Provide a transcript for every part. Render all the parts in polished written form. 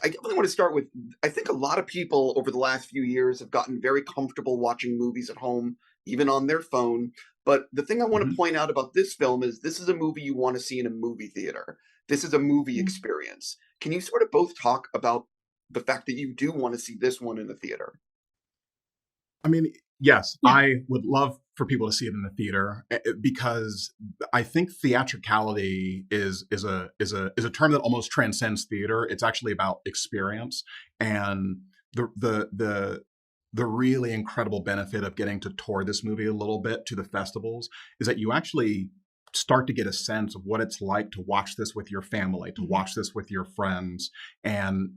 I definitely want to start with, I think a lot of people over the last few years have gotten very comfortable watching movies at home, even on their phone. But the thing I want to Mhm. point out about this film is this is a movie you want to see in a movie theater. This is a movie Mm. experience. Can you sort of both talk about the fact that you do want to see this one in the theater? I mean, yes, Yeah. I would love for people to see it in the theater because I think theatricality is a term that almost transcends theater. It's actually about experience, and the really incredible benefit of getting to tour this movie a little bit to the festivals is that you actually start to get a sense of what it's like to watch this with your family, to watch this with your friends, and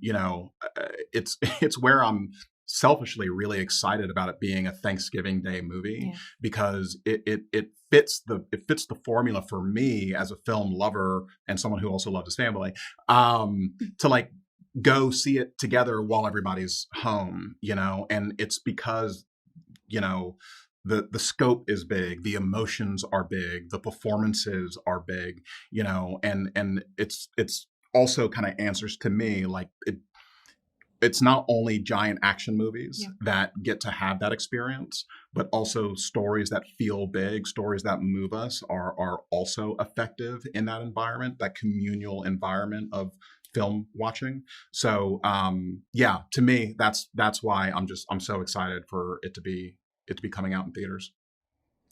it's where I'm selfishly really excited about it being a Thanksgiving Day movie Yeah. because it fits the formula for me as a film lover and someone who also loves his family, to like go see it together while everybody's home, and it's because you know the scope is big, the emotions are big, the performances are big, and it's also kind of answers to me like it's not only giant action movies Yeah. that get to have that experience, but also stories that feel big, stories that move us are also effective in that environment, that communal environment of film watching. So yeah, to me, that's why I'm so excited for it to be coming out in theaters.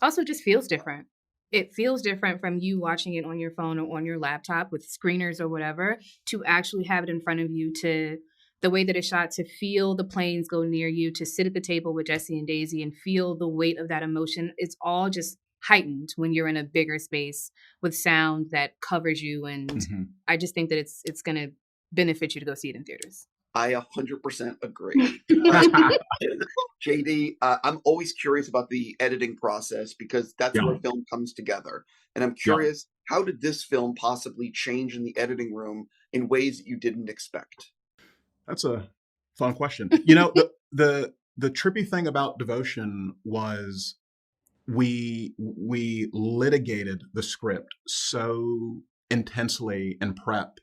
Also just feels different. It feels different from you watching it on your phone or on your laptop with screeners or whatever to actually have it in front of you, to the way that it's shot, to feel the planes go near you, to sit at the table with Jesse and Daisy and feel the weight of that emotion. It's all just heightened when you're in a bigger space with sound that covers you. And Mhm. I just think that it's going to benefit you to go see it in theaters. I 100% agree. JD, I'm always curious about the editing process because that's Yeah, where film comes together. And I'm yeah. curious, how did this film possibly change in the editing room in ways that you didn't expect? That's a fun question. The trippy thing about Devotion was we litigated the script so intensely in prep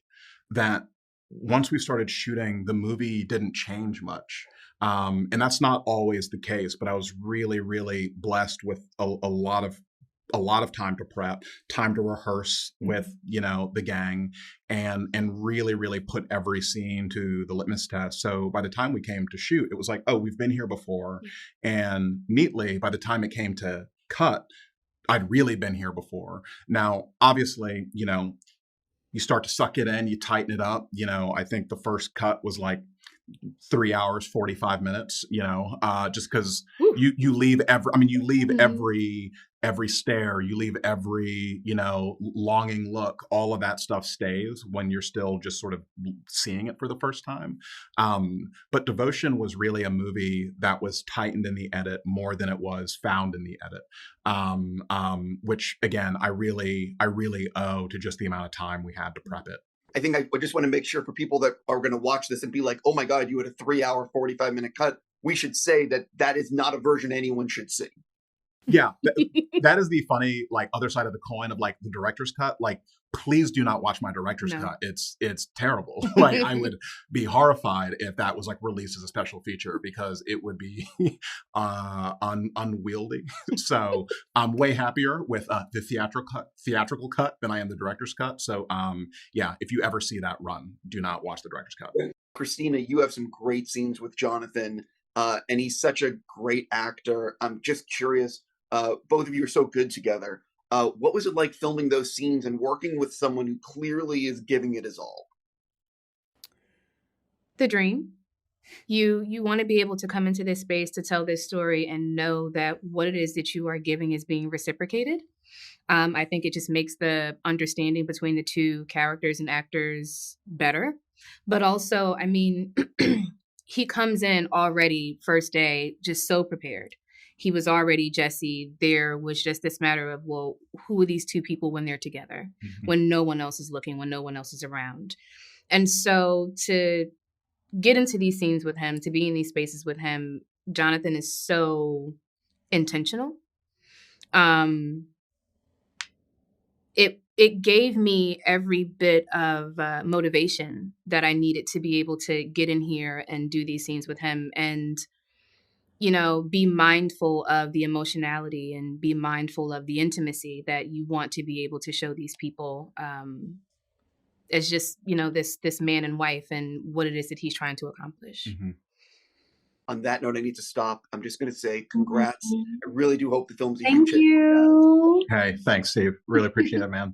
that once we started shooting, the movie didn't change much. And that's not always the case, but I was really, really blessed with a lot of time to prep, time to rehearse with the gang, and really, really put every scene to the litmus test. So by the time we came to shoot, it was like, oh, we've been here before, and neatly by the time it came to cut, I'd really been here before. Now, obviously, you start to suck it in, you tighten it up. I think the first cut was like 3 hours 45 minutes, just because Woo. you leave Mhm. every stare, you leave every longing look, all of that stuff stays when you're still just sort of seeing it for the first time. But Devotion was really a movie that was tightened in the edit more than it was found in the edit, which again I really owe to just the amount of time we had to prep it. I think I just want to make sure for people that are going to watch this and be like, oh my God, you had a 3 hour, 45-minute cut. We should say that that is not a version anyone should see. Yeah, that is the funny like other side of the coin of like the director's cut. Like, please do not watch my director's No. cut. It's terrible. Like, I would be horrified if that was like released as a special feature because it would be unwieldy. So I'm way happier with the theatrical cut than I am the director's cut. So yeah, if you ever see that run, do not watch the director's cut. Christina, you have some great scenes with Jonathan, and he's such a great actor. I'm just curious. Both of you are so good together. What was it like filming those scenes and working with someone who clearly is giving it his all? The dream. You want to be able to come into this space to tell this story and know that what it is that you are giving is being reciprocated. I think it just makes the understanding between the two characters and actors better. But also, I mean, he comes in already first day just so prepared. He was already Jesse. There was just this matter of, well, who are these two people when they're together, Mhm. when no one else is looking, when no one else is around? And so to get into these scenes with him, to be in these spaces with him, Jonathan is so intentional. Um, it gave me every bit of motivation that I needed to be able to get in here and do these scenes with him, and be mindful of the emotionality and be mindful of the intimacy that you want to be able to show these people, as just this man and wife and what it is that he's trying to accomplish. Mm-hmm. On that note, I need to stop. I'm just going to say congrats. I really do hope the film's a Thank huge hit. you. Hey, thanks, Steve. Really appreciate it, man.